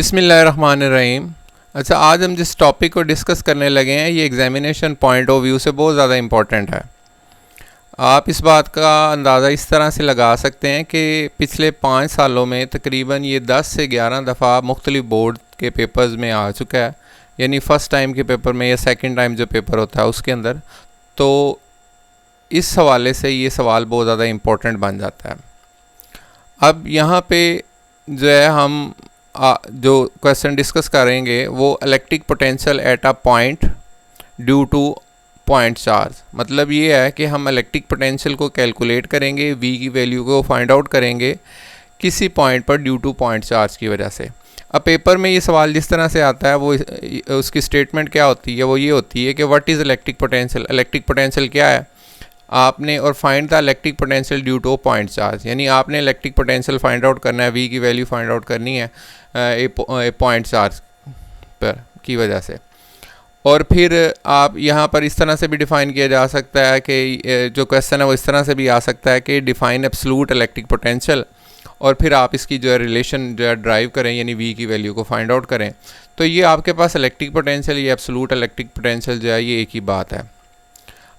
बिस्मिल्लाहिर्रहमानिर्रहीम। अच्छा, आज हम जिस टॉपिक को डिस्कस करने लगे हैं ये एग्ज़ामिनेशन पॉइंट ऑफ व्यू से बहुत ज़्यादा इम्पॉर्टेंट है। आप इस बात का अंदाज़ा इस तरह से लगा सकते हैं कि पिछले 5 सालों में तकरीबन ये 10 से 11 दफ़ा मुख्तलिफ बोर्ड के पेपर्स में आ चुका है, यानी फ़र्स्ट टाइम के पेपर में या सेकंड टाइम जो पेपर होता है उसके अंदर। तो इस हवाले से ये सवाल बहुत ज़्यादा इम्पोर्टेंट बन जाता है। अब यहाँ पे जो है हम जो क्वेश्चन डिस्कस करेंगे वो electric potential at a point due to point charge. मतलब ये है कि हम इलेक्ट्रिक पोटेंशियल को कैलकुलेट करेंगे, वी की वैल्यू को फाइंड आउट करेंगे किसी पॉइंट पर ड्यू टू पॉइंट चार्ज की वजह से। अब पेपर में ये सवाल जिस तरह से आता है वो उसकी स्टेटमेंट क्या होती है, वो ये होती है कि what is electric potential. Electric potential क्या है आपने, और find the electric potential due to point charge, यानी आपने इलेक्ट्रिक पोटेंशियल फाइंड आउट करना है, वी की वैल्यू फाइंड आउट करनी है पॉइंट चार्ज पर की वजह से। और फिर आप यहाँ पर इस तरह से भी डिफ़ाइन किया जा सकता है कि जो क्वेश्चन है वो इस तरह से भी आ सकता है कि डिफ़ाइन एब्सोल्यूट इलेक्ट्रिक पोटेंशियल, और फिर आप इसकी जो है रिलेशन जो है ड्राइव करें, यानी वी की वैल्यू को फाइंड आउट करें। तो ये आपके पास इलेक्ट्रिक पोटेंशियल या एब्सोल्यूट इलेक्ट्रिक पोटेंशियल जो है ये एक ही बात है।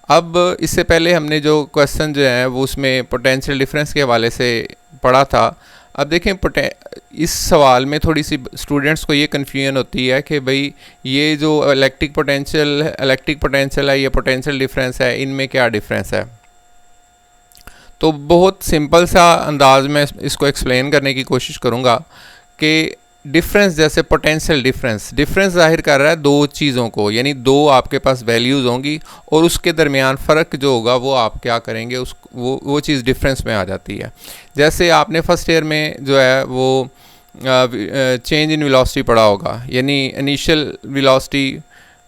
अब इससे पहले हमने जो क्वेश्चन जो है वो उसमें पोटेंशियल डिफरेंस के हवाले से पढ़ा था। अब देखें इस सवाल में थोड़ी सी स्टूडेंट्स को ये कन्फ्यूजन होती है कि भाई ये जो इलेक्ट्रिक पोटेंशियल है, ये पोटेंशियल डिफरेंस है, इनमें क्या डिफरेंस है। तो बहुत सिंपल सा अंदाज में इसको एक्सप्लेन करने की कोशिश करूँगा कि डिफरेंस जैसे पोटेंशियल डिफरेंस जाहिर कर रहा है दो चीज़ों को, यानी दो आपके पास वैल्यूज़ होंगी और उसके दरमियान फ़र्क जो होगा वो आप क्या करेंगे, वो चीज़ डिफरेंस में आ जाती है। जैसे आपने फर्स्ट ईयर में जो है वो चेंज इन वेलोसिटी पढ़ा होगा, यानी इनिशियल वेलोसिटी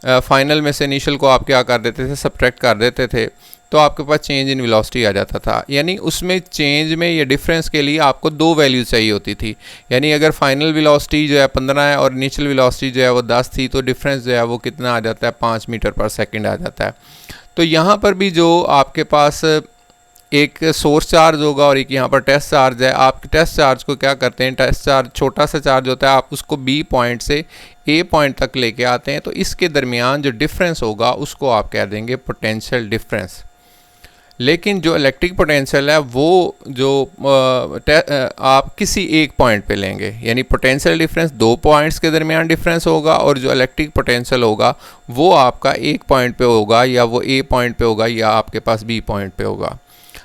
फाइनल में से इनिशियल को आप क्या कर देते थे, सब्ट्रैक्ट कर देते थे, तो आपके पास चेंज इन वेलोसिटी आ जाता था। यानी उसमें चेंज में या डिफरेंस के लिए आपको दो वैल्यूज चाहिए होती थी। यानी अगर फाइनल वेलोसिटी जो है 15 है और इनिशियल वेलोसिटी जो है वो 10 थी, तो डिफरेंस जो है वो कितना आ जाता है, 5 मीटर पर सेकंड आ जाता है। तो यहाँ पर भी जो आपके पास एक सोर्स चार्ज होगा और एक यहाँ पर टेस्ट चार्ज है। आप टेस्ट चार्ज को क्या करते हैं, टेस्ट चार्ज छोटा सा चार्ज होता है, आप उसको बी पॉइंट से ए पॉइंट तक लेके आते हैं, तो इसके दरमियान जो डिफरेंस होगा उसको आप कह देंगे पोटेंशियल डिफरेंस। लेकिन जो इलेक्ट्रिक पोटेंशियल है वो जो आप किसी एक पॉइंट पे लेंगे, यानी पोटेंशियल डिफरेंस दो पॉइंट्स के दरमियान डिफरेंस होगा, और जो इलेक्ट्रिक पोटेंशियल होगा वो आपका एक पॉइंट पे होगा, या वो ए पॉइंट पे होगा, या आपके पास बी पॉइंट पे होगा।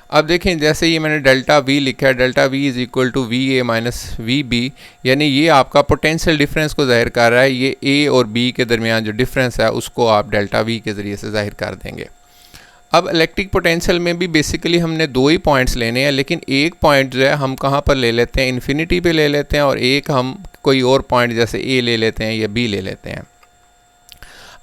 अब देखें, जैसे ये मैंने डेल्टा वी लिखा है, delta V is equal to V A minus we B, यानी ये आपका पोटेंशियल डिफरेंस को जाहिर कर रहा है। ये ए और बी के दरमियान जो डिफरेंस है उसको आप डेल्टा वी के ज़रिए से जाहिर कर देंगे। अब इलेक्ट्रिक पोटेंशियल में भी बेसिकली हमने दो ही पॉइंट्स लेने हैं, लेकिन एक पॉइंट जो है हम कहाँ पर ले लेते हैं, इन्फिनिटी पे ले लेते हैं, और एक हम कोई और पॉइंट जैसे ए ले लेते हैं या बी ले लेते हैं।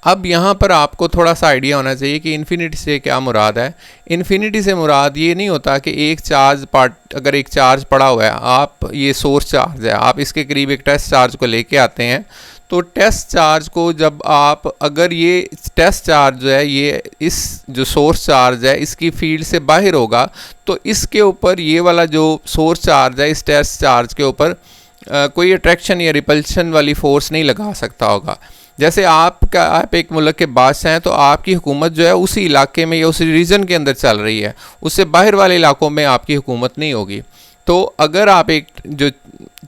अब यहाँ पर आपको थोड़ा सा आइडिया होना चाहिए कि इन्फिनिटी से क्या मुराद है। इन्फिनिटी से मुराद ये नहीं होता कि एक चार्ज अगर एक चार्ज पड़ा हुआ है, आप ये सोर्स चार्ज है, आप इसके करीब एक टेस्ट चार्ज को लेके आते हैं, तो टेस्ट चार्ज को जब आप अगर ये टेस्ट चार्ज जो है ये इस जो सोर्स चार्ज है इसकी फील्ड से बाहर होगा, तो इसके ऊपर ये वाला जो सोर्स चार्ज है इस टेस्ट चार्ज के ऊपर कोई अट्रैक्शन या रिपल्शन वाली फोर्स नहीं लगा सकता होगा। जैसे आप एक मुल्क के बादशाह हैं, तो आपकी हुकूमत जो है उसी इलाके में या उसी रीजन के अंदर चल रही है, उससे बाहर वाले इलाकों में आपकी हुकूमत नहीं होगी। तो अगर आप एक जो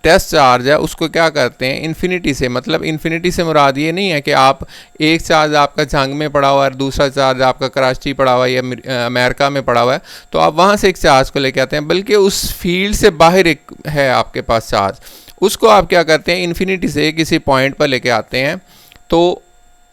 टेस्ट चार्ज है उसको क्या करते हैं इन्फिनिटी से, मतलब इन्फिनिटी से मुराद ये नहीं है कि आप एक चार्ज आपका जंग में पड़ा हुआ है, दूसरा चार्ज आपका कराची पड़ा हुआ है या अमेरिका में पड़ा हुआ है, तो आप वहाँ से एक चार्ज को लेके आते हैं, बल्कि उस फील्ड से बाहर एक है आपके पास चार्ज, उसको आप क्या करते हैं इन्फिनिटी से किसी पॉइंट पर लेके आते हैं। तो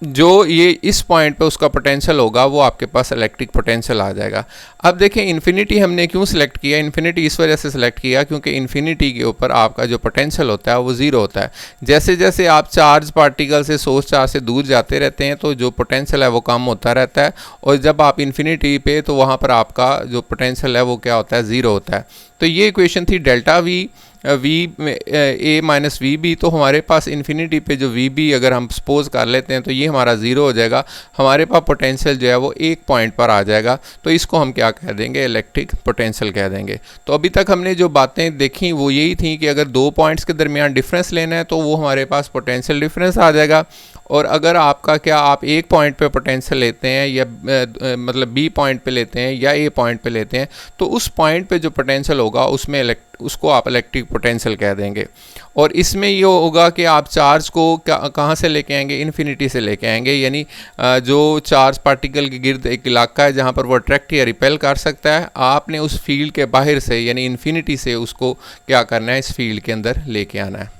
जो ये इस पॉइंट पे उसका पोटेंशियल होगा वो आपके पास इलेक्ट्रिक पोटेंशियल आ जाएगा। अब देखें, इन्फिनिटी हमने क्यों सिलेक्ट किया, इन्फिनिटी इस वजह से सिलेक्ट किया क्योंकि इन्फिनिटी के ऊपर आपका जो पोटेंशियल होता है वो ज़ीरो होता है। जैसे जैसे आप चार्ज पार्टिकल से सोर्स चार्ज से दूर जाते रहते हैं तो जो पोटेंशियल है वो कम होता रहता है, और जब आप इन्फिनिटी पे तो वहाँ पर आपका जो पोटेंशियल है वो क्या होता है, ज़ीरो होता है। तो ये इक्वेशन थी delta V V A minus we B, तो हमारे पास इन्फिनिटी पे जो वी बी अगर हम सपोज कर लेते हैं तो ये हमारा ज़ीरो हो जाएगा, हमारे पास पोटेंशियल जो है वो एक पॉइंट पर आ जाएगा, तो इसको हम क्या कह देंगे, इलेक्ट्रिक पोटेंशियल कह देंगे। तो अभी तक हमने जो बातें देखी वो यही थी कि अगर दो पॉइंट्स के दरमियान डिफरेंस लेना है तो वो हमारे पास पोटेंशियल डिफरेंस आ जाएगा, और अगर आपका क्या आप एक पॉइंट पे पोटेंशियल लेते हैं या मतलब बी पॉइंट पे लेते हैं या ए पॉइंट पे लेते हैं, तो उस पॉइंट पे जो पोटेंशियल होगा उसमें उसको आप इलेक्ट्रिक पोटेंशियल कह देंगे। और इसमें ये होगा कि आप चार्ज को कहाँ से लेके आएंगे, इन्फिनिटी से लेके आएंगे, यानी जो चार्ज पार्टिकल के गिर्द एक इलाका है जहाँ पर वो अट्रैक्ट या रिपेल कर सकता है, आपने उस फील्ड के बाहर से यानी इन्फिनिटी से उसको क्या करना है, इस फील्ड के अंदर लेके आना है।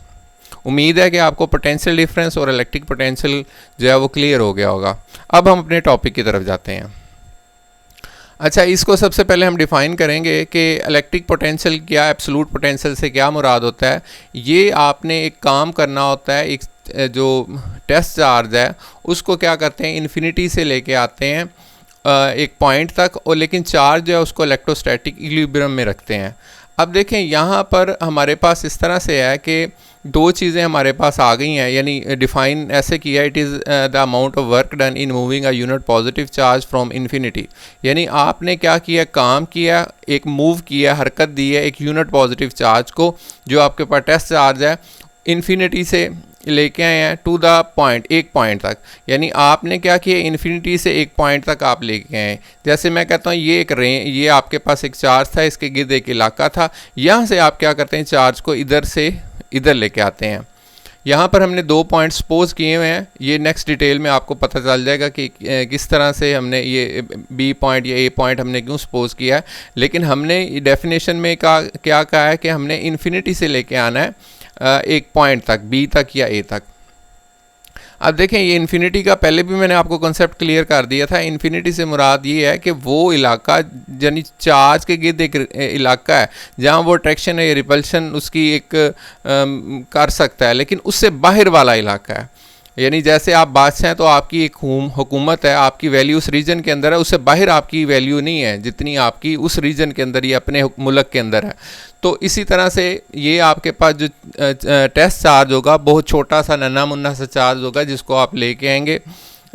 उम्मीद है कि आपको पोटेंशियल डिफरेंस और इलेक्ट्रिक पोटेंशियल जो है वो क्लियर हो गया होगा। अब हम अपने टॉपिक की तरफ जाते हैं। अच्छा, इसको सबसे पहले हम डिफ़ाइन करेंगे कि इलेक्ट्रिक पोटेंशियल क्या, एब्सोलूट पोटेंशियल से क्या मुराद होता है। ये आपने एक काम करना होता है, एक जो टेस्ट चार्ज है उसको क्या करते हैं, इन्फिनिटी से लेके आते हैं एक पॉइंट तक, और लेकिन चार्ज जो है उसको इलेक्ट्रोस्टैटिक इक्विलिब्रियम में रखते हैं। अब देखें यहाँ पर हमारे पास इस तरह से है कि दो चीज़ें हमारे पास आ गई हैं, यानी डिफ़ाइन ऐसे किया, it is the amount of work done in moving a unit positive charge from infinity. यानी आपने क्या किया, काम किया, एक मूव किया, हरकत दी है एक यूनिट पॉजिटिव चार्ज को जो आपके पास टेस्ट चार्ज है, इन्फिनिटी से लेके आए हैं टू द पॉइंट, एक पॉइंट तक। यानी आपने क्या किया, इन्फिनिटी से एक पॉइंट तक आप लेके आए। जैसे मैं कहता हूँ ये ये आपके पास एक चार्ज था, इसके गिर्द एक इलाका था, यहाँ से आप क्या करते हैं, चार्ज को इधर से इधर लेके आते हैं। यहाँ पर हमने दो पॉइंट सपोज किए हुए हैं, ये नेक्स्ट डिटेल में आपको पता चल जाएगा कि किस तरह से हमने ये बी पॉइंट या ए पॉइंट हमने क्यों सपोज किया है। लेकिन हमने डेफिनेशन में क्या कहा है कि हमने इन्फिनिटी से लेके आना है एक पॉइंट तक, बी तक या ए तक। अब देखें, ये इन्फिनिटी का पहले भी मैंने आपको कॉन्सेप्ट क्लियर कर दिया था। इन्फिनिटी से मुराद ये है कि वो इलाका यानी चार्ज के गिर्द एक इलाका है जहाँ वो अट्रैक्शन या रिपल्शन उसकी एक कर सकता है, लेकिन उससे बाहर वाला इलाका है। यानी जैसे आप बादशाह हैं तो आपकी एक हुकूमत है, आपकी वैल्यू उस रीजन के अंदर है, उससे बाहर आपकी वैल्यू नहीं है जितनी आपकी उस रीजन के अंदर या अपने मुल्क के अंदर है। तो इसी तरह से ये आपके पास जो टेस्ट चार्ज होगा बहुत छोटा सा नन्हा मुन्ना सा चार्ज होगा जिसको आप लेके आएंगे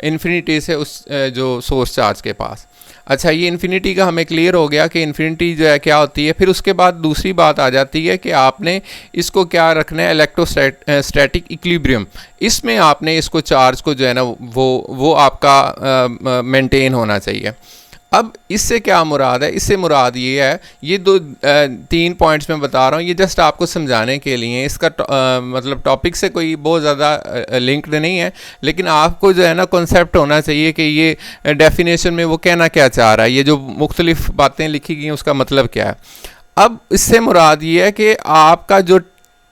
इन्फिनिटी से उस जो सोर्स चार्ज के पास। अच्छा, ये इन्फिनिटी का हमें क्लियर हो गया कि इन्फिनिटी जो है क्या होती है। फिर उसके बाद दूसरी बात आ जाती है कि आपने इसको क्या रखना है, इलेक्ट्रोस्टैटिक इक्विलिब्रियम। इसमें आपने इसको चार्ज को जो है ना वो आपका मेंटेन होना चाहिए। अब इससे क्या मुराद है, इससे मुराद ये है, ये दो तीन पॉइंट्स मैं बता रहा हूँ, ये जस्ट आपको समझाने के लिए, इसका मतलब टॉपिक से कोई बहुत ज़्यादा लिंक्ड नहीं है, लेकिन आपको जो है ना कॉन्सेप्ट होना चाहिए कि ये डेफिनेशन में वो कहना क्या चाह रहा है, ये जो मुख्तलिफ बातें लिखी गई हैं उसका मतलब क्या है। अब इससे मुराद ये है कि आपका जो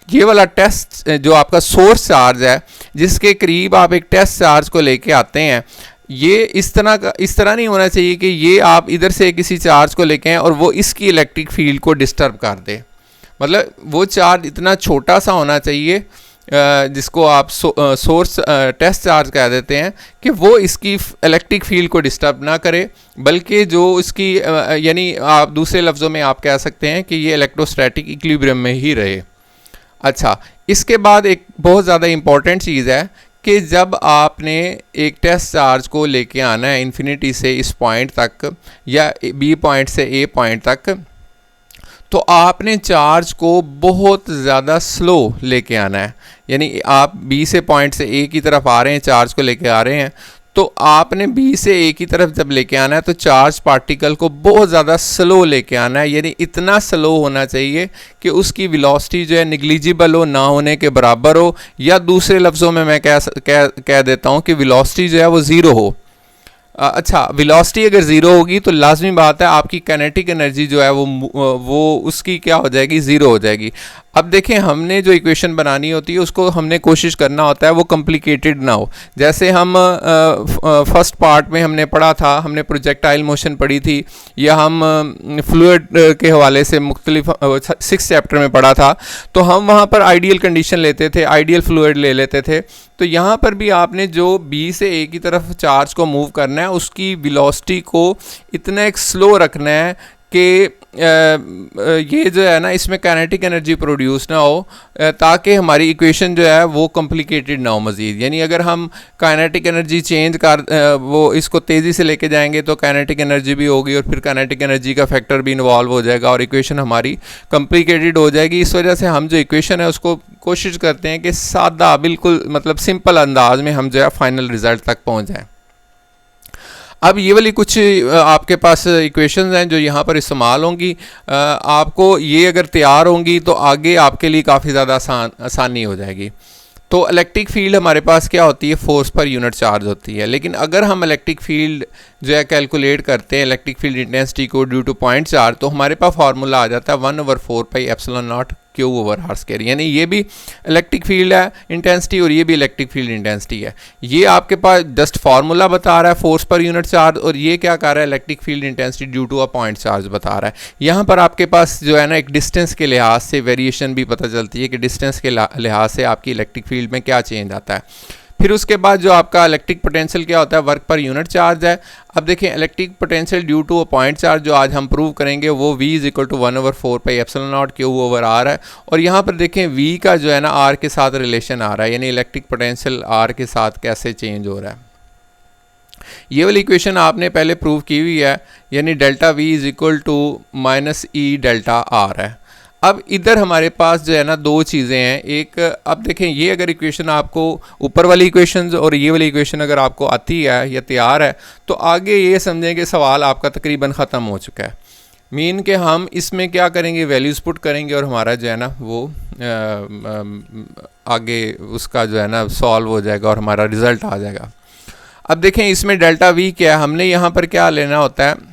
ये वाला टेस्ट जो आपका सोर्स चार्ज है जिसके करीब आप एक टेस्ट चार्ज को लेके आते हैं, ये इस तरह नहीं होना चाहिए कि ये आप इधर से किसी चार्ज को लेके आएं और वो इसकी इलेक्ट्रिक फील्ड को डिस्टर्ब कर दे। मतलब वो चार्ज इतना छोटा सा होना चाहिए जिसको आप सोर्स टेस्ट चार्ज कह देते हैं कि वो इसकी इलेक्ट्रिक फील्ड को डिस्टर्ब ना करे, बल्कि जो इसकी यानी आप दूसरे लफ्ज़ों में आप कह सकते हैं कि ये इलेक्ट्रोस्टैटिक इक्विलिब्रियम में ही रहे। अच्छा, इसके बाद एक बहुत ज़्यादा इम्पॉर्टेंट चीज़ है कि जब आपने एक टेस्ट चार्ज को लेके आना है इन्फिनिटी से इस पॉइंट तक या बी पॉइंट से ए पॉइंट तक, तो आपने चार्ज को बहुत ज़्यादा स्लो लेके आना है। यानी आप बी से पॉइंट से ए की तरफ आ रहे हैं, चार्ज को लेके आ रहे हैं, तो आपने बी से ए की तरफ जब लेके आना है तो चार्ज पार्टिकल को बहुत ज़्यादा स्लो लेके आना है। यानी इतना स्लो होना चाहिए कि उसकी वेलोसिटी जो है निग्लिजिबल हो, ना होने के बराबर हो, या दूसरे लफ्ज़ों में मैं कह देता हूँ कि वेलोसिटी जो है वो ज़ीरो हो। अच्छा, वेलोसिटी अगर ज़ीरो होगी तो लाजमी बात है आपकी काइनेटिक एनर्जी जो है वो उसकी क्या हो जाएगी, ज़ीरो हो जाएगी। अब देखें, हमने जो इक्वेशन बनानी होती है उसको हमने कोशिश करना होता है वो कॉम्प्लिकेटेड ना हो। जैसे हम फर्स्ट पार्ट में हमने पढ़ा था, हमने प्रोजेक्टाइल मोशन पढ़ी थी, या हम फ्लूइड के हवाले से मुख्तलिफ 6th चैप्टर में पढ़ा था, तो हम वहाँ पर आइडियल कंडीशन लेते थे, आइडियल फ्लूइड ले लेते थे। तो यहाँ पर भी आपने जो बी से ए की तरफ चार्ज को मूव करना है उसकी वेलोसिटी को इतना एक स्लो रखना है कि ये जो है ना इसमें काइनेटिक एनर्जी प्रोड्यूस ना हो, ताकि हमारी इक्वेशन जो है वो कॉम्प्लिकेटेड ना हो मज़ीद। यानी अगर हम काइनेटिक एनर्जी चेंज कर वो इसको तेज़ी से लेके जाएंगे तो काइनेटिक एनर्जी भी होगी और फिर काइनेटिक एनर्जी का फैक्टर भी इन्वॉल्व हो जाएगा और इक्वेशन हमारी कॉम्प्लिकेटेड हो जाएगी। इस वजह से हम जो इक्वेशन है उसको कोशिश करते हैं कि सादा बिल्कुल मतलब सिंपल अंदाज में हम जो है फाइनल रिजल्ट तक पहुँच जाएँ। अब ये वाली कुछ आपके पास इक्वेशंस हैं जो यहाँ पर इस्तेमाल होंगी। आपको ये अगर तैयार होंगी तो आगे आपके लिए काफ़ी ज़्यादा आसानी हो जाएगी। तो इलेक्ट्रिक फील्ड हमारे पास क्या होती है, फोर्स पर यूनिट चार्ज होती है। लेकिन अगर हम इलेक्ट्रिक फील्ड जो है कैलकुलेट करते हैं इलेक्ट्रिक फील्ड इंटेंसिटी को ड्यू टू पॉइंट चार्ज, तो हमारे पास फार्मूला आ जाता है 1/4 pi epsilon not Q over are square. यानी ये भी इलेक्ट्रिक फील्ड है इंटेंसिटी और ये भी इलेक्ट्रिक फील्ड इंटेंसिटी है। ये आपके पास जस्ट फार्मूला बता रहा है फोर्स पर यूनिट चार्ज, और ये क्या कर रहा है electric field intensity due to a point charge बता रहा है। यहाँ पर आपके पास जो है ना एक डिस्टेंस के लिहाज से वेरिएशन भी पता चलती है कि डिस्टेंस के लिहाज से आपकी इलेक्ट्रिक फील्ड में क्या चेंज आता है। फिर उसके बाद जो आपका इलेक्ट्रिक पोटेंशियल क्या होता है, वर्क पर यूनिट चार्ज है। अब देखें electric potential due to a point charge जो आज हम प्रूव करेंगे वो V is equal to 1/4 pi epsilon not Q over R है। और यहाँ पर देखें V का जो है ना R के साथ रिलेशन आ रहा है, यानी इलेक्ट्रिक पोटेंशियल R के साथ कैसे चेंज हो रहा है। ये वाली इक्वेशन आपने पहले प्रूव की हुई है, यानी delta V is equal to minus E delta R है। अब इधर हमारे पास जो है ना दो चीज़ें हैं। एक अब देखें ये अगर इक्वेशन आपको ऊपर वाली इक्वेशन और ये वाली इक्वेशन अगर आपको आती है या तैयार है तो आगे ये समझें कि सवाल आपका तकरीबन ख़त्म हो चुका है। मीन के हम इसमें क्या करेंगे, वैल्यूज़ पुट करेंगे और हमारा जो है ना वो आगे उसका जो है ना सॉल्व हो जाएगा और हमारा रिज़ल्ट आ जाएगा। अब देखें इसमें डेल्टा V क्या है, हमने यहाँ पर क्या लेना होता है,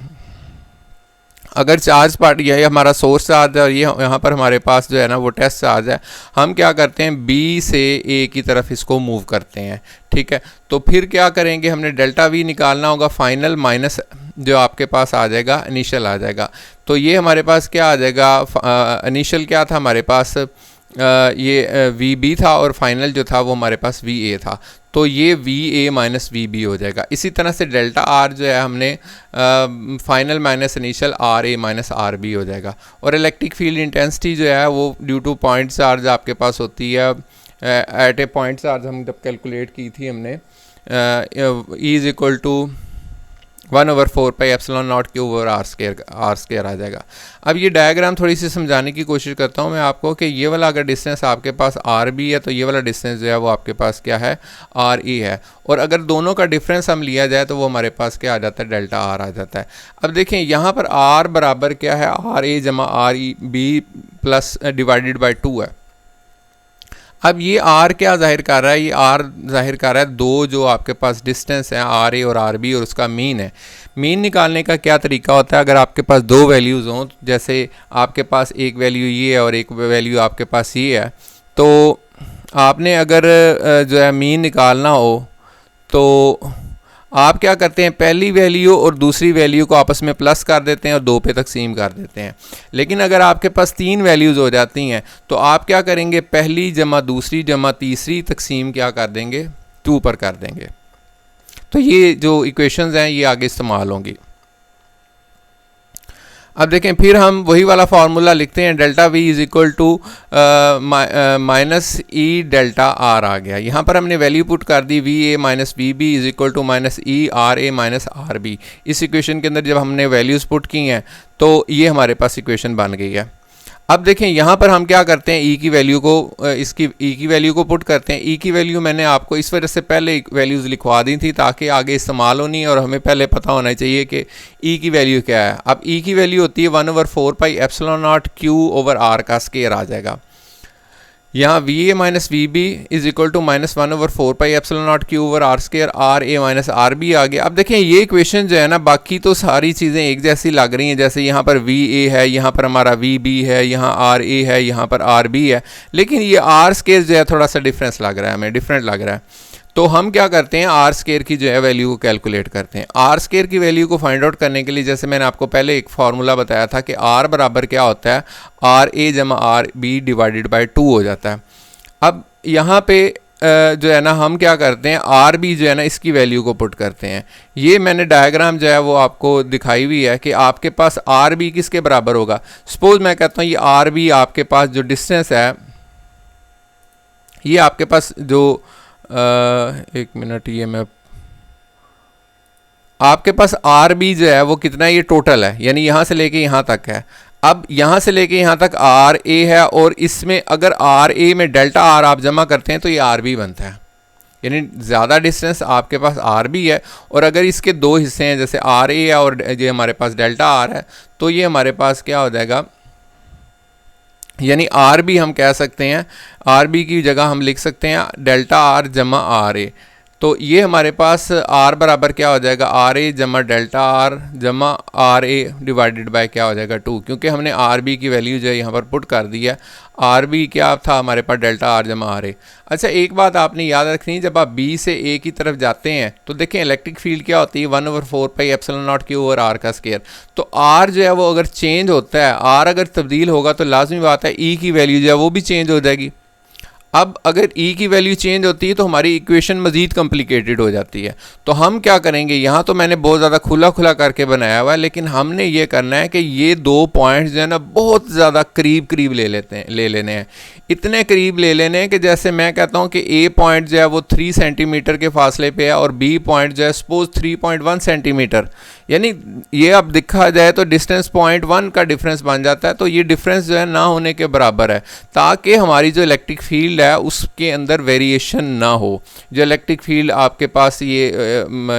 अगर चार्ज पार्ट ये हमारा सोर्स चार्ज है और ये यहाँ पर हमारे पास जो है ना वो टेस्ट चार्ज है, हम क्या करते हैं B से A की तरफ इसको मूव करते हैं। ठीक है, तो फिर क्या करेंगे, हमने डेल्टा V निकालना होगा फाइनल माइनस जो आपके पास आ जाएगा इनिशियल आ जाएगा। तो ये हमारे पास क्या आ जाएगा, इनिशियल क्या था हमारे पास ये VB था और फाइनल जो था वो हमारे पास VA था। तो ये VA माइनस VB हो जाएगा। इसी तरह से डेल्टा R जो है हमने final minus initial RA minus RB हो जाएगा। और इलेक्ट्रिक फील्ड इंटेंसिटी जो है वो ड्यू टू पॉइंट चार्ज आपके पास होती है। एट ए पॉइंट चार्ज हम जब कैलकुलेट की थी हमने E is equal to 1/4 pi epsilon not Q over are square आ जाएगा। अब ये डायग्राम थोड़ी सी समझाने की कोशिश करता हूँ मैं आपको कि ये वाला अगर डिस्टेंस आपके पास RB है तो ये वाला डिस्टेंस जो है वो आपके पास क्या है, RE है। और अगर दोनों का डिफरेंस हम लिया जाए तो वो हमारे पास क्या आ जाता है, डेल्टा R आ जाता है। अब देखें यहाँ पर R बराबर क्या है, RA जमा RB प्लस डिवाइडेड बाई 2 है। अब ये R क्या जाहिर कर रहा है, ये R जाहिर कर रहा है दो जो आपके पास डिस्टेंस है RA और RB और उसका मीन है। मीन निकालने का क्या तरीका होता है, अगर आपके पास दो वैल्यूज़ हों, जैसे आपके पास एक वैल्यू ये है और एक वैल्यू आपके पास ये है, तो आपने अगर जो है मीन निकालना हो तो आप क्या करते हैं, पहली वैल्यू और दूसरी वैल्यू को आपस में प्लस कर देते हैं और 2 पे तकसीम कर देते हैं। लेकिन अगर आपके पास 3 वैल्यूज़ हो जाती हैं तो आप क्या करेंगे, पहली जमा दूसरी जमा तीसरी तकसीम क्या कर देंगे, 2 पर कर देंगे। तो ये जो इक्वेशंस हैं ये आगे इस्तेमाल होंगी। अब देखें फिर हम वही वाला फार्मूला लिखते हैं, delta V is equal to minus E delta R आ गया। यहाँ पर हमने वैल्यू पुट कर दी VA minus VB is equal to minus E RA minus RB। इस इक्वेशन के अंदर जब हमने वैल्यूज़ पुट की हैं तो ये हमारे पास इक्वेशन बन गई है। अब देखें यहाँ पर हम क्या करते हैं, E की वैल्यू को इसकी E की वैल्यू को पुट करते हैं। E की वैल्यू मैंने आपको इस वजह से पहले वैल्यूज़ लिखवा दी थी ताकि आगे इस्तेमाल होनी और हमें पहले पता होना चाहिए कि E की वैल्यू क्या है। अब E की वैल्यू होती है 1/4 pi epsilon not Q over R का स्क्वायर आ जाएगा। यहाँ VA minus VB is equal to minus 1/4 pi epsilon not Q over R square RA minus RB आ गया। अब देखें ये इक्वेशन जो है ना, बाकी तो सारी चीज़ें एक जैसी लग रही हैं, जैसे यहाँ पर VA है, यहाँ पर हमारा VB है, यहाँ RA है, यहाँ पर RB है, लेकिन ये R स्क्वायर जो है थोड़ा सा डिफरेंस लग रहा है, हमें डिफरेंट लग रहा है। तो हम क्या करते हैं, R स्क्वायर की जो है वैल्यू को कैलकुलेट करते हैं। R स्क्वायर की वैल्यू को फाइंड आउट करने के लिए जैसे मैंने आपको पहले एक फार्मूला बताया था कि R बराबर क्या होता है, RA जमा RB डिवाइडेड बाई 2 हो जाता है। अब यहाँ पे जो है ना हम क्या करते हैं आर बी जो है ना इसकी वैल्यू को पुट करते हैं। ये मैंने डायग्राम जो है वो आपको दिखाई हुई है कि आपके पास आर बी किसके बराबर होगा। सपोज मैं कहता हूँ ये आर बी आपके पास जो डिस्टेंस है, ये आपके पास जो एक मिनट, ये मैं आपके पास आर बी जो है वो कितना, ये टोटल है, यानी यहाँ से लेके यहाँ तक है। अब यहाँ से लेके यहाँ तक आर ए है, और इसमें अगर आर ए में डेल्टा आर आप जमा करते हैं तो ये आर बी बनता है, यानी ज़्यादा डिस्टेंस आपके पास आर बी है। और अगर इसके दो हिस्से हैं जैसे आर ए है और ये हमारे पास डेल्टा आर है, तो ये हमारे पास क्या हो जाएगा, यानी आर बी हम कह सकते हैं, आर बी की जगह हम लिख सकते हैं डेल्टा आर जमा आर ए। तो ये हमारे पास आर बराबर क्या हो जाएगा, आर ए जमा डेल्टा आर जमा आर ए डिवाइडेड बाय क्या हो जाएगा 2, क्योंकि हमने आर बी की वैल्यू जो है यहाँ पर पुट कर दी है। आर बी क्या था हमारे पास, डेल्टा आर जमा आर ए। अच्छा एक बात आपने याद रखनी, जब आप बी से ए की तरफ जाते हैं तो देखें इलेक्ट्रिक फील्ड क्या होती है 1/4 pi epsilon not Q over R का स्क्वायर। तो आर जो है वो अगर चेंज होता है, आर अगर तब्दील होगा तो लाजमी बात है ई की वैल्यू जो है वो भी चेंज हो जाएगी। अब अगर ई की वैल्यू चेंज होती है तो हमारी इक्वेशन मज़ीद कॉम्प्लिकेटेड हो जाती है। तो हम क्या करेंगे, यहाँ तो मैंने बहुत ज़्यादा खुला खुला करके बनाया हुआ है, लेकिन हमने ये करना है कि ये दो पॉइंट्स जो है ना बहुत ज़्यादा करीब करीब ले लेने हैं। इतने करीब ले लेने हैं कि जैसे मैं कहता हूँ कि ए पॉइंट जो है वो 3 सेंटीमीटर के फासले पे है और बी पॉइंट जो है सपोज 3.1 सेंटीमीटर, यानी ये अब दिखा जाए तो डिस्टेंस 0.1 का डिफरेंस बन जाता है। तो ये डिफरेंस जो है ना होने के बराबर है, ताकि हमारी जो इलेक्ट्रिक फील्ड है उसके अंदर वेरिएशन ना हो। जो इलेक्ट्रिक फील्ड आपके पास ये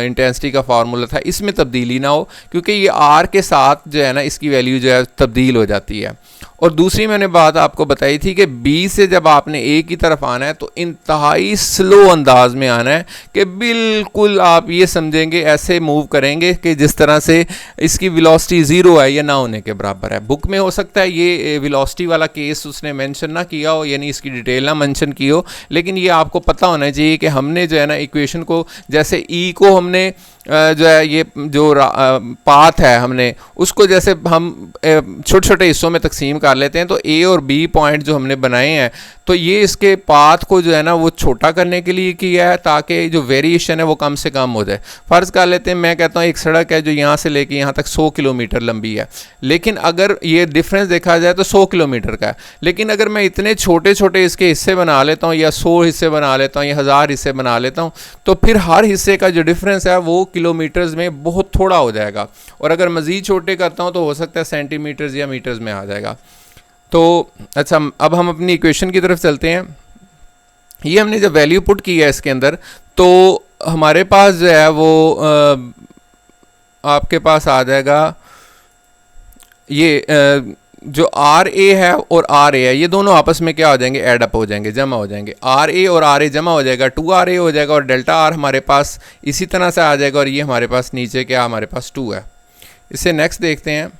इंटेंसिटी का फार्मूला था इसमें तब्दीली ना हो, क्योंकि ये आर के साथ जो है ना इसकी वैल्यू जो है तब्दील हो जाती है। और दूसरी मैंने बात आपको बताई थी कि बी से जब आपने ए की तरफ आना है तो इंतहाई स्लो अंदाज में आना है, कि बिल्कुल आप ये समझेंगे ऐसे मूव करेंगे कि जिस तरह से इसकी वेलोसिटी ज़ीरो है या ना होने के बराबर है। बुक में हो सकता है ये वेलोसिटी वाला केस उसने मेंशन ना किया हो, यानी इसकी डिटेल ना मेंशन की हो, लेकिन ये आपको पता होना चाहिए कि हमने जो है ना इक्वेशन को, जैसे ई को हमने जो है ये जो पाथ है हमने उसको जैसे हम छोटे छोटे हिस्सों में तकसीम कर लेते हैं, तो ए और बी पॉइंट जो हमने बनाए हैं तो ये इसके पाथ को जो है ना वो छोटा करने के लिए किया है, ताकि जो वेरिएशन है वो कम से कम हो जाए। फ़र्ज़ कर लेते हैं मैं कहता हूँ एक सड़क है जो यहाँ से लेके यहाँ तक 100 किलोमीटर लंबी है, लेकिन अगर ये डिफरेंस देखा जाए तो 100 किलोमीटर का है, लेकिन अगर मैं इतने छोटे छोटे इसके हिस्से बना लेता हूँ या 100 हिस्से बना लेता हूँ या 1000 हिस्से बना लेता हूँ, तो फिर हर हिस्से का जो डिफरेंस है वो किलोमीटर्स में बहुत थोड़ा हो जाएगा। और अगर मज़ीद छोटे करता हूँ तो हो सकता है सेंटीमीटर्स या मीटर्स में आ जाएगा। तो अच्छा अब हम अपनी इक्वेशन की तरफ चलते हैं। ये हमने जब वैल्यू पुट की है इसके अंदर, तो हमारे पास जो है वो आपके पास आ जाएगा ये जो आर ए है और आर ए है, ये दोनों आपस में क्या हो जाएंगे, एड अप हो जाएंगे, जमा हो जाएंगे। आर ए और आर ए जमा हो जाएगा, 2RA हो जाएगा, और डेल्टा आर हमारे पास इसी तरह से आ जाएगा, और ये हमारे पास नीचे क्या हमारे पास 2 है। इससे नेक्स्ट देखते हैं।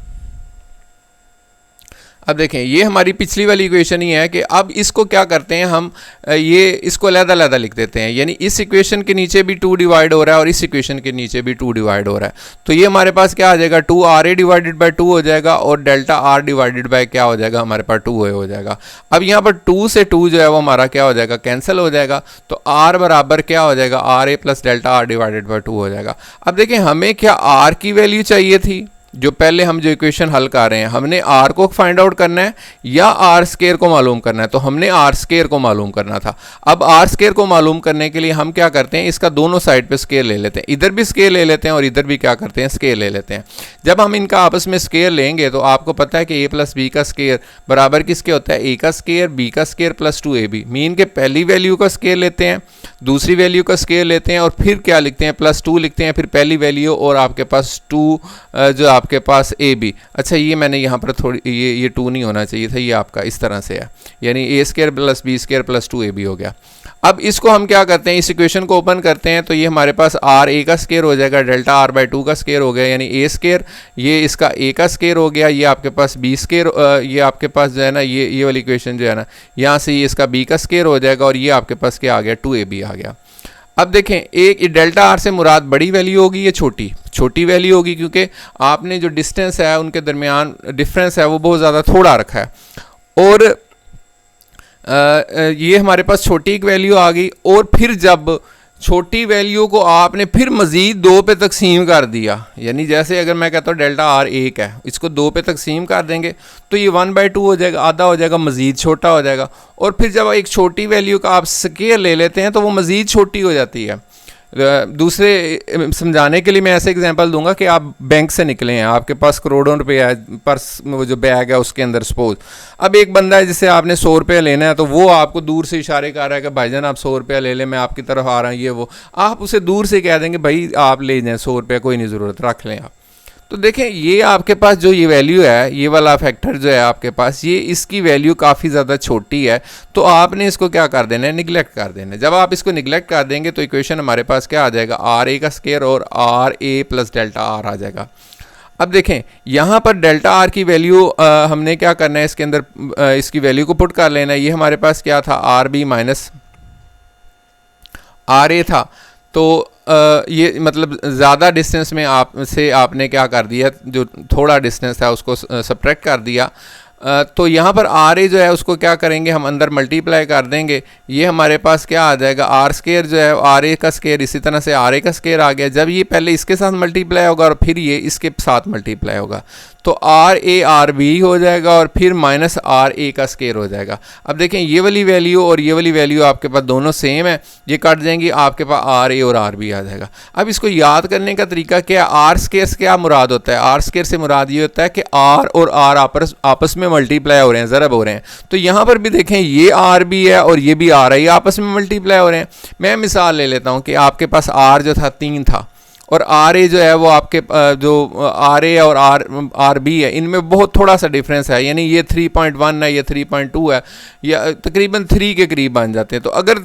अब देखें ये हमारी पिछली वाली इक्वेशन ही है कि अब इसको क्या करते हैं हम, ये इसको अलग-अलग लिख देते हैं, यानी इस इक्वेशन के नीचे भी 2 डिवाइड हो रहा है और इस इक्वेशन के नीचे भी 2 डिवाइड हो रहा है। तो ये हमारे पास क्या आ जाएगा, 2RA डिवाइडेड बाय 2 हो जाएगा, और डेल्टा आर डिवाइडेड बाय क्या हो जाएगा हमारे पास 2 हो जाएगा। अब यहाँ पर 2 से 2 जो है वो हमारा क्या हो जाएगा, कैंसिल हो जाएगा। तो आर बराबर क्या हो जाएगा, RA plus delta are divided by 2 हो जाएगा। अब देखें हमें क्या आर की वैल्यू चाहिए थी, जो पहले हम जो इक्वेशन हल कर रहे हैं, हमने आर को फाइंड आउट करना है या आर स्क्वायर को मालूम करना है, तो हमने आर स्क्वायर को मालूम करना था। अब आर स्क्वायर को मालूम करने के लिए हम क्या करते हैं, इसका दोनों साइड पे स्क्वायर ले लेते हैं, इधर भी स्क्वायर ले लेते हैं और इधर भी क्या करते हैं, स्क्वायर ले लेते हैं। जब हम इनका आपस में स्क्वायर लेंगे तो आपको पता है कि a प्लस बी का स्क्वायर बराबर किसके होता है, a का स्क्वायर b का स्क्वायर प्लस 2ab। मीन के पहली वैल्यू का स्क्वायर लेते हैं, दूसरी वैल्यू का स्क्वायर लेते हैं, और फिर क्या लिखते हैं, प्लस 2 लिखते हैं, फिर पहली वैल्यू और आपके पास 2 जो आपके पास ए बी। अच्छा ये मैंने यहाँ पर थोड़ी ये 2 नहीं होना चाहिए था, ये आपका इस तरह से है, यानी a square plus B square plus 2ab हो गया। अब इसको हम क्या करते हैं, इस इक्वेशन को ओपन करते हैं, तो ये हमारे पास आर ए का स्क्वायर हो जाएगा, डेल्टा आर बाई 2 का स्क्वायर हो गया, यानी a स्क्वायर, ये इसका a का स्क्वायर हो गया, ये आपके पास b स्क्वायर, ये आपके पास जो है ना ये वाली इक्वेशन जो है ना यहाँ से ये इसका b का स्क्वायर हो जाएगा, और ये आपके पास क्या आ गया, 2ab आ गया। अब देखें एक डेल्टा आर से मुराद बड़ी वैल्यू होगी या छोटी वैल्यू होगी, क्योंकि आपने जो डिस्टेंस है उनके दरमियान डिफरेंस है वो बहुत ज़्यादा थोड़ा रखा है। और ये हमारे पास छोटी एक वैल्यू आ गई, और फिर जब छोटी वैल्यू को आपने फिर मज़ीद 2 पे तकसीम कर दिया, यानी जैसे अगर मैं कहता हूँ डेल्टा आर 1 है, इसको 2 पे तकसीम कर देंगे तो ये 1/2 हो जाएगा, आधा हो जाएगा, मज़ीद छोटा हो जाएगा। और फिर जब एक छोटी वैल्यू का आप स्केयर ले लेते हैं तो वो मज़ीद छोटी हो जाती है। दूसरे समझाने के लिए मैं ऐसे एग्जांपल दूंगा कि आप बैंक से निकले हैं, आपके पास करोड़ों रुपए है, पर्स वो जो बैग है उसके अंदर सपोज, अब एक बंदा है जिससे आपने 100 रुपया लेना है, तो वो आपको दूर से इशारे कर रहा है कि भाईजान आप 100 रुपया ले लें, मैं आपकी तरफ आ रहा हूँ, ये वो आप उसे दूर से कह देंगे भाई आप ले जाएं 100 रुपया, कोई नहीं ज़रूरत, रख लें आप। तो देखें ये आपके पास जो ये वैल्यू है, ये वाला फैक्टर जो है आपके पास, ये इसकी वैल्यू काफ़ी ज़्यादा छोटी है, तो आपने इसको क्या कर देना है, निगलेक्ट कर देना है। जब आप इसको निगलेक्ट कर देंगे तो इक्वेशन हमारे पास क्या आ जाएगा, आर ए का स्केयर और are a plus delta r आ जाएगा। अब देखें यहाँ पर डेल्टा आर की वैल्यू हमने क्या करना है, इसके अंदर इसकी वैल्यू को पुट कर लेना है। ये हमारे पास क्या था, R B minus R A था, तो ये मतलब ज़्यादा डिस्टेंस में आपने क्या कर दिया, जो थोड़ा डिस्टेंस था उसको सब्ट्रैक्ट कर दिया। तो यहाँ पर आर ए जो है उसको क्या करेंगे, हम अंदर मल्टीप्लाई कर देंगे, ये हमारे पास क्या आ जाएगा, आर स्केयर जो है आर ए का स्केयर, इसी तरह से आर ए का स्केयर आ गया। जब ये पहले इसके साथ मल्टीप्लाई होगा और फिर ये इसके साथ मल्टीप्लाई होगा तो आर ए आर बी हो जाएगा और फिर माइनस आर ए का स्केयर हो जाएगा। अब देखें ये वाली वैल्यू और ये वाली वैल्यू आपके पास दोनों सेम है, ये कट जाएंगी, आपके पास आर ए और आर बी आ जाएगा। अब इसको याद करने का तरीका क्या है, आर स्केयर से क्या मुराद होता है, आर स्केयर से मुराद ये होता है कि आर और आर आपस में मल्टीप्लाई हो रहे हैं, ज़रब हो रहे हैं। तो यहाँ पर भी देखें ये आर बी है और ये भी आर है, ये आपस में मल्टीप्लाई हो रहे हैं। मैं मिसाल ले लेता हूँ कि आपके पास आर जो था 3 था और आर ए जो है वो आपके जो आर ए और आर बी है, इनमें बहुत थोड़ा सा डिफरेंस है, यानी ये 3.1 है, ये 3.2 है, या तकरीबन 3 के करीब बन जाते हैं। तो अगर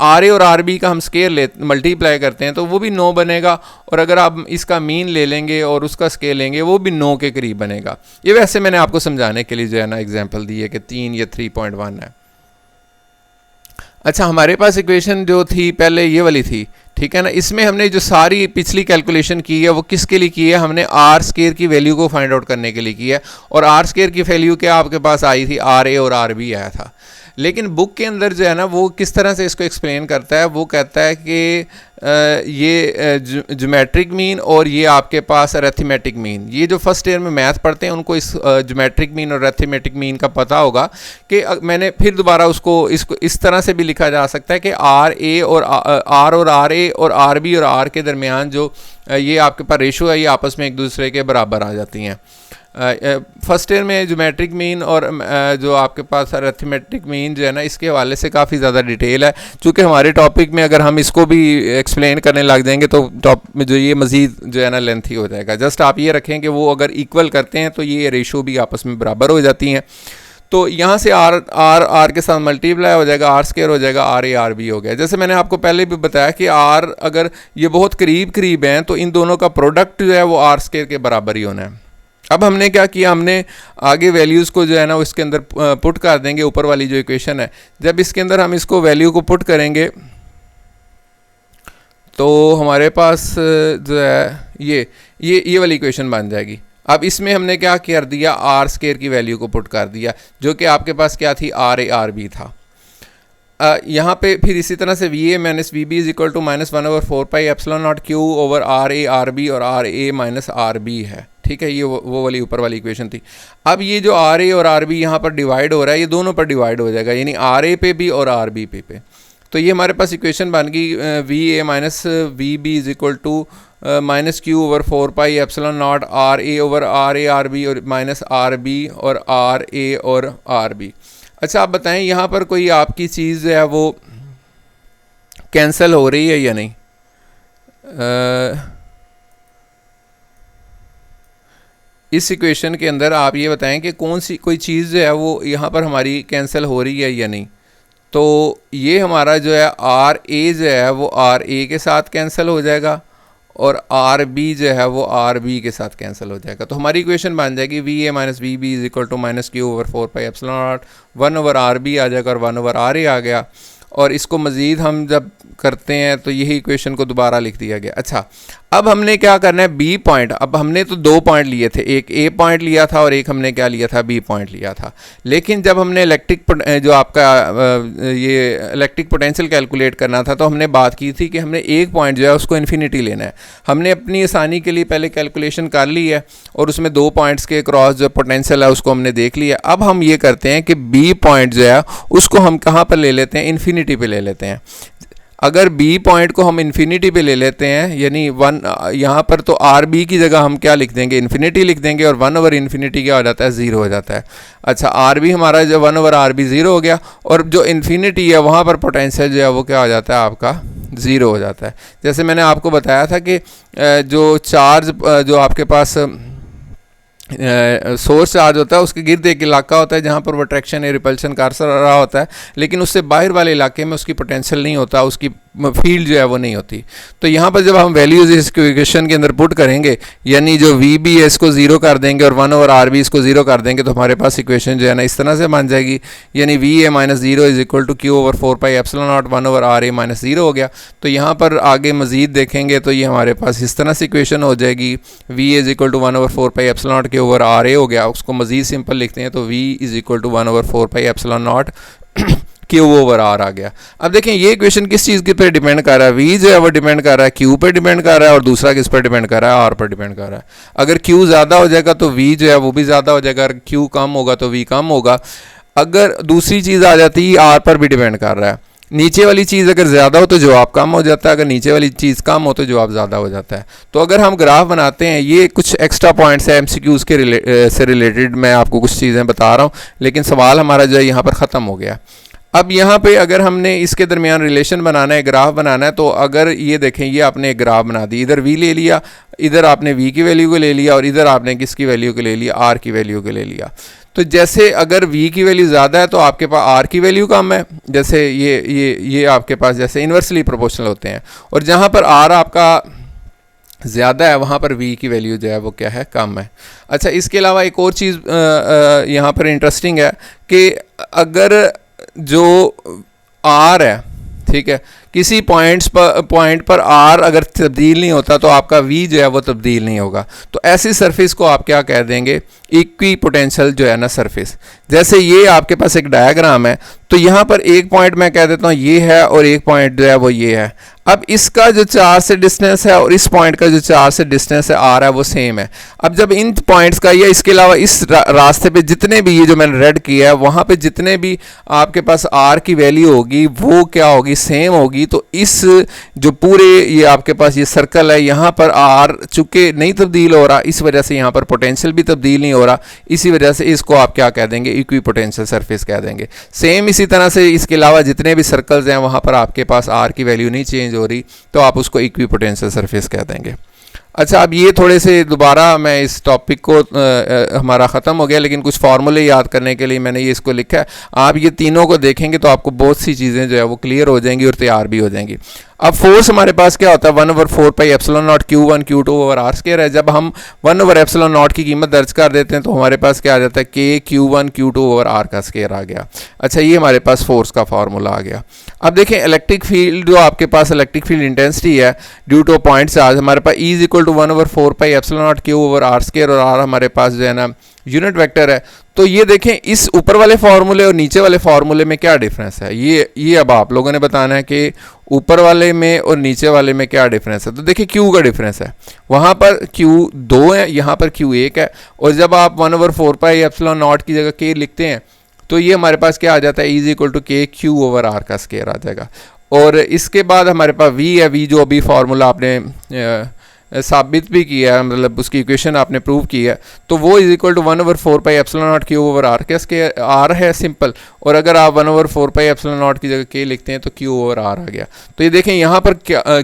आर ए और आर बी का हम स्केल मल्टीप्लाई करते हैं तो वो भी 9 बनेगा, और अगर आप इसका मीन ले लेंगे और उसका स्केल लेंगे वो भी 9 के करीब बनेगा। ये वैसे मैंने आपको समझाने के लिए जो है ना एग्जाम्पल दी है कि 3 या 3.1 है। अच्छा, हमारे पास इक्वेशन जो थी पहले ये वाली थी, ठीक है ना, इसमें हमने जो सारी पिछली कैलकुलेशन की है वो किसके लिए की है, हमने आर स्केयर की वैल्यू को फाइंड आउट करने के लिए की है। और आर स्केयर की वैल्यू क्या आपके पास आई थी, आर ए और आर बी आया था। लेकिन बुक के अंदर जो है ना वो किस तरह से इसको एक्सप्लेन करता है, वो कहता है कि ये ज्योमेट्रिक मीन और ये आपके पास अरिथमेटिक मीन, ये जो फर्स्ट ईयर में मैथ पढ़ते हैं उनको इस ज्योमेट्रिक मीन और अरिथमेटिक मीन का पता होगा कि मैंने फिर दोबारा इसको इस तरह से भी लिखा जा सकता है कि आर ए और आर ए और आर बी और आर के दरमियान जो ये आपके पास रेशो है ये आपस में एक दूसरे के बराबर आ जाती हैं। फर्स्ट ईयर में ज्योमेट्रिक मीन और जो आपके पास अरिथमेटिक मीन जो है ना इसके हवाले से काफ़ी ज़्यादा डिटेल है, चूँकि हमारे टॉपिक में अगर हम इसको भी एक्सप्लेन करने लग जाएंगे तो टॉपिक में जो ये मज़ीद जो है ना लेंथी हो जाएगा। जस्ट आप ये रखें कि वो अगर इक्वल करते हैं तो ये रेशो भी आपस में बराबर हो जाती हैं। तो यहाँ से आर के साथ मल्टीप्लाई हो जाएगा, आर स्केयर हो जाएगा, आर ए आर बी हो गया। जैसे मैंने आपको पहले भी बताया कि आर अगर ये बहुत करीब करीब हैं तो इन दोनों का प्रोडक्ट जो है वो आर स्केयर के बराबर ही होना है। अब हमने क्या किया, हमने आगे वैल्यूज़ को जो है ना वो इसके अंदर पुट कर देंगे, ऊपर वाली जो इक्वेशन है, जब इसके अंदर हम इसको वैल्यू को पुट करेंगे तो हमारे पास जो है ये वाली इक्वेशन बन जाएगी। अब इसमें हमने क्या कर दिया, आर स्केयर की वैल्यू को पुट कर दिया जो कि आपके पास क्या थी, आर ए आर बी था। यहाँ पे फिर इसी तरह से v A minus we B is equal to -1/4 pi epsilon not Q over R A R B और R A minus are b है, ठीक है, ये वो वाली ऊपर वाली इक्वेशन थी। अब ये जो आर ए और आर बी यहाँ पर डिवाइड हो रहा है, ये दोनों पर डिवाइड हो जाएगा, यानी आर ए पे भी और आर बी पे। तो ये हमारे पास इक्वेशन बन गई V A minus we B is equal to minus Q over 4 pi epsilon naught R A over R A R B और माइनस आर बी और आर ए और आर बी। अच्छा, आप बताएं यहाँ पर कोई आपकी चीज़ है वो कैंसिल हो रही है या नहीं? इस इक्वेशन के अंदर आप ये बताएं कि कौन सी कोई चीज़ जो है वो यहाँ पर हमारी कैंसिल हो रही है या नहीं। तो ये हमारा जो है आर ए जो है वो आर ए के साथ कैंसिल हो जाएगा और आर बी जो है वो आर बी के साथ कैंसिल हो जाएगा। तो हमारी इक्वेशन बन जाएगी v A minus we B is equal to minus Q over 4 pi epsilon not 1 over r b आ जाएगा और 1 ओवर आर ए आ गया। और इसको मज़ीद हम जब करते हैं तो यही इक्वेशन को दोबारा लिख दिया गया। अच्छा, अब हमने क्या करना है, बी पॉइंट। अब हमने तो 2 पॉइंट लिए थे, एक ए पॉइंट लिया था और एक हमने क्या लिया था, बी पॉइंट लिया था। लेकिन जब हमने जो आपका ये इलेक्ट्रिक पोटेंशियल कैलकुलेट करना था तो हमने बात की थी कि हमने एक पॉइंट जो है उसको इन्फिनिटी लेना है। हमने अपनी आसानी के लिए पहले कैलकुलेशन कर ली है और उसमें 2 पॉइंट्स के क्रॉस जो पोटेंशियल है उसको हमने देख लिया। अब हम ये करते हैं कि बी पॉइंट जो है उसको हम कहाँ पर ले लेते हैं, इन्फिनिटी पे ले लेते हैं। अगर बी पॉइंट को हम इन्फिनिटी पे ले लेते हैं, यानी 1 यहाँ पर, तो आर बी की जगह हम क्या लिख देंगे, इन्फिनिटी लिख देंगे, और 1 ओवर इन्फिनिटी क्या हो जाता है, 0 हो जाता है। अच्छा, आर बी हमारा जो 1 ओवर आर बी 0 हो गया, और जो इन्फिनिटी है वहाँ पर पोटेंशियल जो है वो क्या हो जाता है, आपका 0 हो जाता है। जैसे मैंने आपको बताया था कि जो चार्ज जो आपके पास सोर्स चार्ज होता है उसके गिर्द एक इलाका होता है जहाँ पर वो अट्रैक्शन या रिपल्शन कर रहा होता है, लेकिन उससे बाहर वाले इलाके में उसकी पोटेंशियल नहीं होता, उसकी फील्ड जो है वो नहीं होती। तो यहाँ पर जब हम वैल्यूज इस इक्वेशन के अंदर पुट करेंगे, यानी जो वी बी है इसको 0 कर देंगे और 1 ओवर आर बी इसको 0 कर देंगे, तो हमारे पास इक्वेशन जो है ना इस तरह से बन जाएगी, यानी V A minus 0 is equal to Q over 4 pi epsilon not 1 over R A minus 0 हो गया। तो यहाँ पर आगे मजीद देखेंगे तो ये हमारे पास इस तरह से इक्वेशन हो जाएगी, v is equal to 1 over 4 pi epsilon nought k over are a हो गया। उसको मजीद सिंपल लिखते हैं तो v is equal to 1 over 4 pi epsilon not Q over r आ गया। अब देखें ये इक्वेशन किस चीज़ के पे डिपेंड कर रहा है, वी जो है वो डिपेंड कर रहा है क्यू पे डिपेंड कर रहा है, और दूसरा किस पर डिपेंड कर रहा है, आर पर डिपेंड कर रहा है। अगर क्यू ज़्यादा हो जाएगा तो वी जो है वो भी ज़्यादा हो जाएगा, अगर क्यू कम होगा तो वी कम होगा। अगर दूसरी चीज़ आ जाती है, आर पर भी डिपेंड कर रहा है। नीचे वाली चीज़ अगर ज़्यादा हो तो जवाब कम हो जाता है, अगर नीचे वाली चीज़ कम हो तो जवाब ज़्यादा हो जाता है। तो अगर हम ग्राफ बनाते हैं, ये कुछ एक्स्ट्रा पॉइंट्स है एमसीक्यूज़ के से रिलेटेड, मैं आपको कुछ चीज़ें बता रहा हूँ, लेकिन सवाल हमारा जो है यहाँ पर ख़त्म हो गया। अब यहाँ पे अगर हमने इसके दरमियान रिलेशन बनाना है, ग्राफ बनाना है, तो अगर ये देखें, ये आपने एक ग्राफ बना दी, इधर v ले लिया, इधर आपने v की वैल्यू को ले लिया, और इधर आपने किसकी वैल्यू को ले लिया, r की वैल्यू को ले लिया। तो जैसे अगर v की वैल्यू ज़्यादा है तो आपके पास r की वैल्यू कम है, जैसे ये आपके पास जैसे इन्वर्सली प्रोपोर्शनल होते हैं, और जहाँ पर r आपका ज़्यादा है वहाँ पर v की वैल्यू जो है वो क्या है, कम है। अच्छा, इसके अलावा एक और चीज़ यहाँ पर इंटरेस्टिंग है कि अगर जो r है, ठीक है, किसी पॉइंट पर r अगर तब्दील नहीं होता तो आपका v जो है वो तब्दील नहीं होगा। तो ऐसी सरफेस को आप क्या कह देंगे, इक्वी पोटेंशियल जो है ना सरफेस। जैसे ये आपके पास एक डायग्राम है, तो यहाँ पर एक पॉइंट मैं कह देता हूँ ये है, और एक पॉइंट जो है वो ये है। अब इसका जो 4 से डिस्टेंस है और इस पॉइंट का जो 4 से डिस्टेंस है r है वो सेम है। अब जब इन पॉइंट्स का, या इसके अलावा इस रास्ते पे जितने भी, ये जो मैंने रेड किया है, वहाँ पे जितने भी आपके पास r की वैल्यू होगी वो क्या होगी, सेम होगी। तो इस जो पूरे ये आपके पास ये सर्कल है, यहाँ पर r चूँकि नहीं तब्दील हो रहा, इस वजह से यहाँ पर पोटेंशियल भी तब्दील नहीं हो रहा, इसी वजह से इसको आप क्या कह देंगे, इक्वी पोटेंशियल सरफेस कह देंगे। सेम इसी तरह से इसके अलावा जितने भी सर्कल्स हैं वहाँ पर आपके पास r की वैल्यू नहीं चेंज हो रही, तो आप उसको इक्वी पोटेंशियल सरफेस कह देंगे। अच्छा, अब ये थोड़े से दोबारा मैं इस टॉपिक को हमारा ख़त्म हो गया, लेकिन कुछ फार्मूले याद करने के लिए मैंने ये इसको लिखा है। आप ये तीनों को देखेंगे तो आपको बहुत सी चीज़ें जो है वो क्लियर हो जाएंगी और तैयार भी हो जाएंगी। अब फोर्स हमारे पास क्या होता है, 1 over 4 pi epsilon naught Q1 Q2 over are square है। जब हम 1 ओवर एप्सिलॉन नॉट की कीमत दर्ज कर देते हैं तो हमारे पास क्या आ जाता है, K Q1 Q2 over R का स्क्वायर आ गया। अच्छा, ये हमारे पास फोर्स का फार्मूला आ गया। अब देखें, इलेक्ट्रिक फील्ड जो आपके पास इलेक्ट्रिक फील्ड इंटेंसिटी है ड्यू टू पॉइंट चार्ज, हमारे पास E is equal to 1 over 4 pi epsilon naught Q over are square, और आर हमारे पास जो है ना यूनिट वेक्टर है। तो ये देखें, इस ऊपर वाले फार्मूले और नीचे वाले फार्मूले में क्या डिफरेंस है, ये अब आप लोगों ने बताना है कि ऊपर वाले में और नीचे वाले में क्या डिफरेंस है। तो देखिए, Q का डिफरेंस है, वहाँ पर Q 2 है, यहाँ पर Q 1 है, और जब आप 1 ओवर 4 पाई एप्सिलॉन नॉट की जगह K लिखते हैं तो ये हमारे पास क्या आ जाता है, E is equal to K Q over R का स्क्वायर आ जाएगा। और इसके बाद हमारे पास V है, V जो अभी फार्मूला आपने साबित भी किया है, मतलब उसकी इक्वेशन आपने प्रूव की है, तो वो is equal to 1 over 4 pi epsilon naught Q over R के स्क्वायर, R है सिंपल, और अगर आप 1 ओवर 4 पाई एप्सिलॉन नॉट की जगह K लिखते हैं तो Q ओवर R आ गया। तो ये देखें, यहाँ पर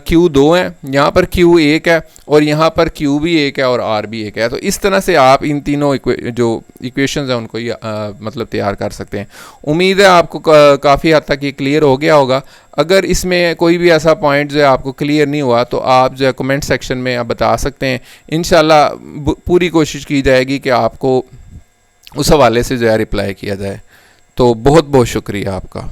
Q 2 है, यहाँ पर Q 1 है, और यहाँ पर Q भी 1 है और R भी 1 है। तो इस तरह से आप इन तीनों जो इक्वेशंस हैं उनको मतलब तैयार कर सकते हैं। उम्मीद है आपको काफ़ी हद तक ये क्लियर हो गया होगा। अगर इसमें कोई भी ऐसा पॉइंट जो है आपको क्लियर नहीं हुआ तो आप जो है कमेंट सेक्शन में आप बता सकते हैं। इंशाल्लाह पूरी कोशिश की जाएगी कि आपको उस हवाले से जो है रिप्लाई किया जाए। तो बहुत बहुत शुक्रिया आपका।